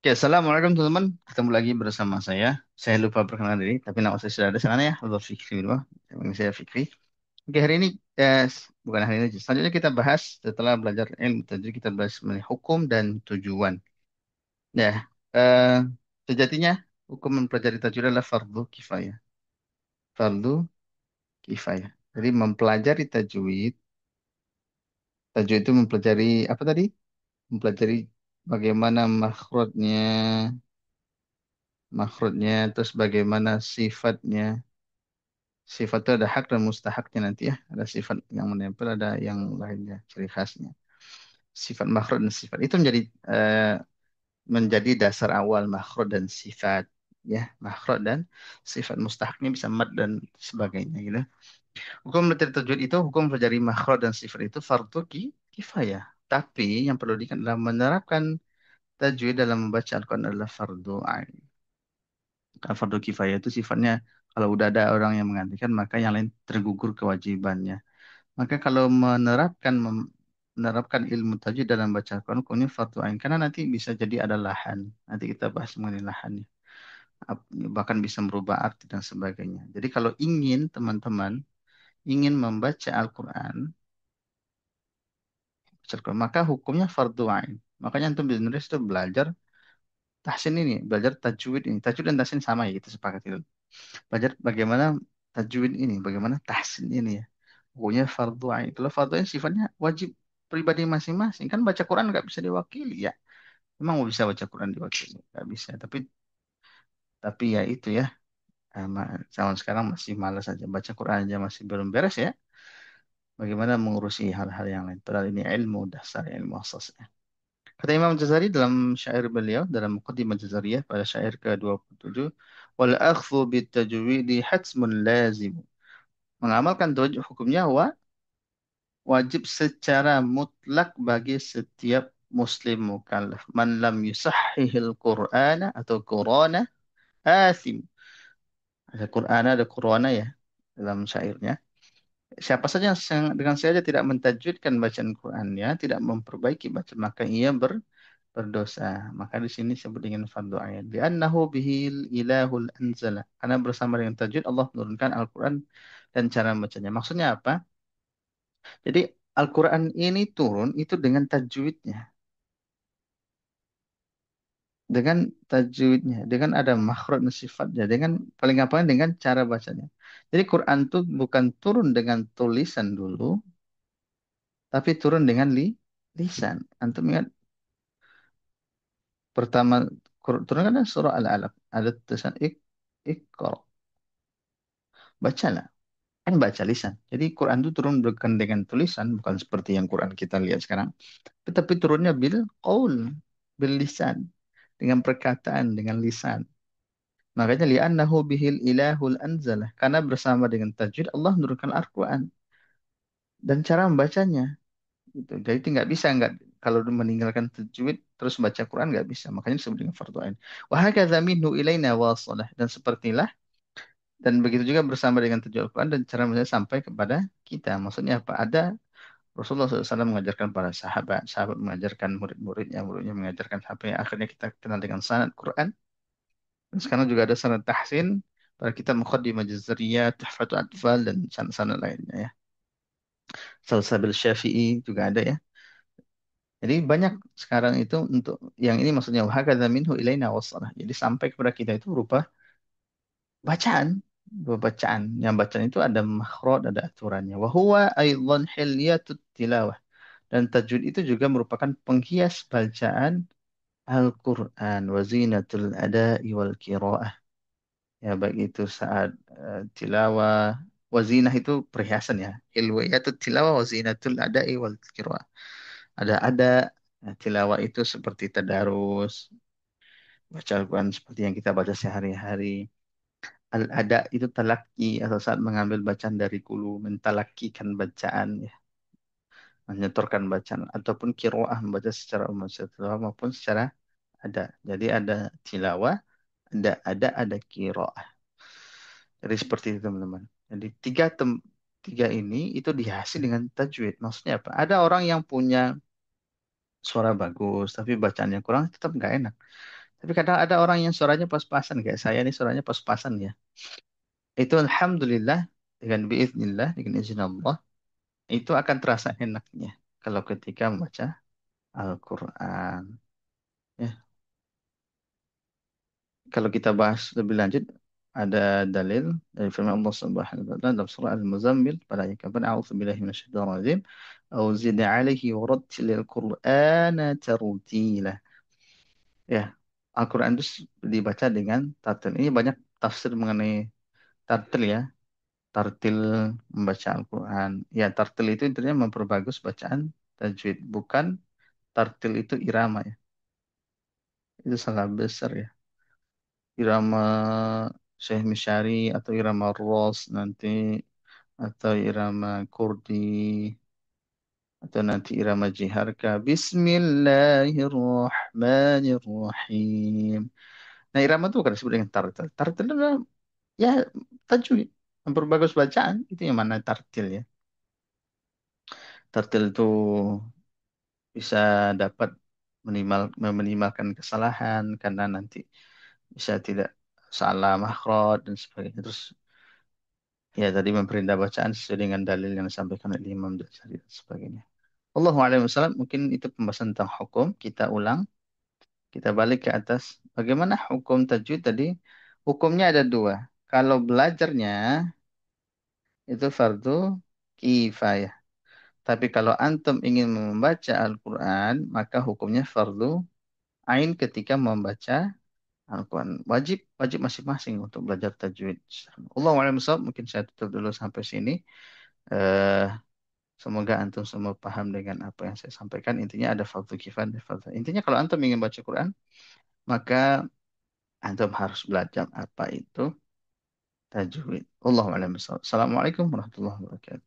Oke, assalamualaikum teman-teman. Ketemu lagi bersama saya. Saya lupa perkenalan diri, tapi nama saya sudah ada sana ya. Halo Fikri, bro. Namanya saya Fikri. Oke, hari ini bukan hari ini. Selanjutnya kita bahas setelah belajar ilmu tajwid kita bahas mengenai hukum dan tujuan. Ya, eh, sejatinya hukum mempelajari tajwid adalah fardu kifayah. Fardu kifayah. Jadi mempelajari tajwid itu mempelajari apa tadi? Mempelajari bagaimana makhrajnya, terus bagaimana sifatnya. Sifat itu ada hak dan mustahaknya nanti ya. Ada sifat yang menempel, ada yang lainnya, ciri khasnya. Sifat makhraj dan sifat itu eh, menjadi dasar awal makhraj dan sifat. Ya, makhraj dan sifat mustahaknya bisa mad dan sebagainya gitu. Hukum belajar tajwid itu hukum pelajari makhraj dan sifat itu fardu kifayah. Tapi yang perlu diingat adalah menerapkan tajwid dalam membaca Al-Quran adalah fardu ain. Karena fardu kifayah itu sifatnya kalau udah ada orang yang menggantikan maka yang lain tergugur kewajibannya. Maka kalau menerapkan ilmu tajwid dalam baca Al-Quran hukumnya fardu ain karena nanti bisa jadi ada lahan. Nanti kita bahas mengenai lahannya. Bahkan bisa merubah arti dan sebagainya. Jadi kalau ingin teman-teman ingin membaca Al-Quran, maka hukumnya fardu ain. Makanya antum di Indonesia itu belajar tahsin ini, belajar tajwid ini. Tajwid dan tahsin sama ya, kita sepakat itu. Belajar bagaimana tajwid ini, bagaimana tahsin ini ya. Pokoknya fardu ain. Kalau fardu ain sifatnya wajib pribadi masing-masing. Kan baca Quran nggak bisa diwakili ya. Emang mau bisa baca Quran diwakili? Nggak bisa. Tapi ya itu ya. Zaman sekarang masih malas aja. Baca Quran aja masih belum beres ya. Bagaimana mengurusi hal-hal yang lain. Padahal ini ilmu dasar, ilmu asasnya. Kata Imam Jazari dalam syair beliau, dalam Muqaddimah Jazariyah pada syair ke-27, wal akhdhu bit tajwidi hatsmun lazim. Mengamalkan tajwid hukumnya wajib secara mutlak bagi setiap muslim mukallaf. Man lam yusahhihil Qur'ana atau Qur'ana asim. Ada Qur'ana, ada Qur'ana ya dalam syairnya. Siapa saja dengan sengaja tidak mentajwidkan bacaan Qur'annya, tidak memperbaiki bacaan, maka ia berdosa. Maka di sini disebut dengan fardu ain. Li'annahu bihil ilahul anzala. Karena bersama dengan tajwid Allah menurunkan Al-Quran dan cara bacanya. Maksudnya apa? Jadi Al-Quran ini turun itu dengan tajwidnya. Dengan tajwidnya. Dengan ada makhraj dan sifatnya. Dengan paling gampang dengan cara bacanya. Jadi Quran itu bukan turun dengan tulisan dulu. Tapi turun dengan lisan. Antum ingat pertama turun kan ada surah Al-Alaq. Ada tulisan Iqra. Bacalah. Kan baca lisan. Jadi Quran itu turun bukan dengan tulisan. Bukan seperti yang Quran kita lihat sekarang. Tetapi turunnya bil qaul. Bil lisan. Dengan perkataan, dengan lisan. Makanya li'annahu bihil ilahul anzalah. Karena bersama dengan tajwid Allah menurunkan Al-Quran. Dan cara membacanya. Gitu. Jadi nggak bisa nggak kalau meninggalkan tajwid terus baca Quran nggak bisa. Makanya disebut dengan fardu ain. Wa hakadza minhu ilaina wasalah. Dan sepertilah dan begitu juga bersama dengan tajwid Al-Quran dan cara membaca sampai kepada kita. Maksudnya apa? Ada Rasulullah SAW mengajarkan para sahabat, sahabat mengajarkan murid-muridnya, muridnya mengajarkan sampai akhirnya kita kenal dengan sanad Quran. Dan sekarang juga ada sanad tahsin pada kita Muqaddimah Jazariyah, Tuhfatul Atfal dan sanad-sanad lainnya ya. Salsabil Syafi'i juga ada ya. Jadi banyak sekarang itu untuk yang ini maksudnya wahakadza minhu ilaina wasalah. Jadi sampai kepada kita itu berupa bacaan, berupa bacaan. Yang bacaan itu ada makhraj, ada aturannya. Wa huwa aidan hilyatut tilawah. Dan tajwid itu juga merupakan penghias bacaan Al-Quran wa zinatul ada'i wal qiraah. Ya baik itu saat tilawah wazinah itu perhiasan ya. Hilwiyatut tilawah wazinatul ada'i wal qiraah. Ada tilawah itu seperti tadarus, baca Al-Quran seperti yang kita baca sehari-hari. Al-ada itu talaki atau saat mengambil bacaan dari guru, mentalakikan bacaan ya, menyetorkan bacaan ataupun kiroah membaca secara umum secara maupun secara ada. Jadi ada tilawah, ada kiroah. Jadi seperti itu teman-teman. Jadi tiga ini itu dihasil dengan tajwid. Maksudnya apa? Ada orang yang punya suara bagus tapi bacaannya kurang tetap nggak enak. Tapi kadang ada orang yang suaranya pas-pasan kayak saya nih suaranya pas-pasan ya. Itu alhamdulillah dengan biiznillah dengan izin Allah itu akan terasa enaknya kalau ketika membaca Al-Qur'an. Ya, kalau kita bahas lebih lanjut ada dalil dari firman Allah Subhanahu wa taala dalam surah Al-Muzammil pada ayat keempat a'udzubillahi minasyaitonir rajim au zid 'alaihi warattilil qur'ana tartila. Ya, Al-Qur'an itu dibaca dengan tartil. Ini banyak tafsir mengenai tartil ya. Tartil membaca Al-Quran. Ya, tartil itu intinya memperbagus bacaan tajwid. Bukan tartil itu irama ya. Itu salah besar ya. Irama Syekh Mishari atau irama Ros nanti atau irama Kurdi atau nanti irama Jiharka. Bismillahirrahmanirrahim. Nah, irama itu bukan disebut dengan tartil. Tartil itu adalah ya tajwid. Memperbagus bacaan itu yang mana tartil ya. Tartil itu bisa dapat meminimalkan kesalahan karena nanti bisa tidak salah makhraj dan sebagainya. Terus ya tadi memperintah bacaan sesuai dengan dalil yang disampaikan oleh Imam Ghazali dan sebagainya. Allahu a'lam bishawab. Mungkin itu pembahasan tentang hukum. Kita ulang, kita balik ke atas. Bagaimana hukum tajwid tadi? Hukumnya ada dua. Kalau belajarnya itu fardu kifayah. Tapi kalau antum ingin membaca Al-Quran, maka hukumnya fardu ain ketika membaca Al-Quran. Wajib wajib masing-masing untuk belajar tajwid. Allah a'lam bishawab. Mungkin saya tutup dulu sampai sini. Eh, Semoga antum semua paham dengan apa yang saya sampaikan. Intinya ada fardu kifayah dan fardu. Intinya kalau antum ingin baca Quran, maka antum harus belajar apa itu tajwid. Allah a'lam bishawab. Assalamualaikum warahmatullahi wabarakatuh.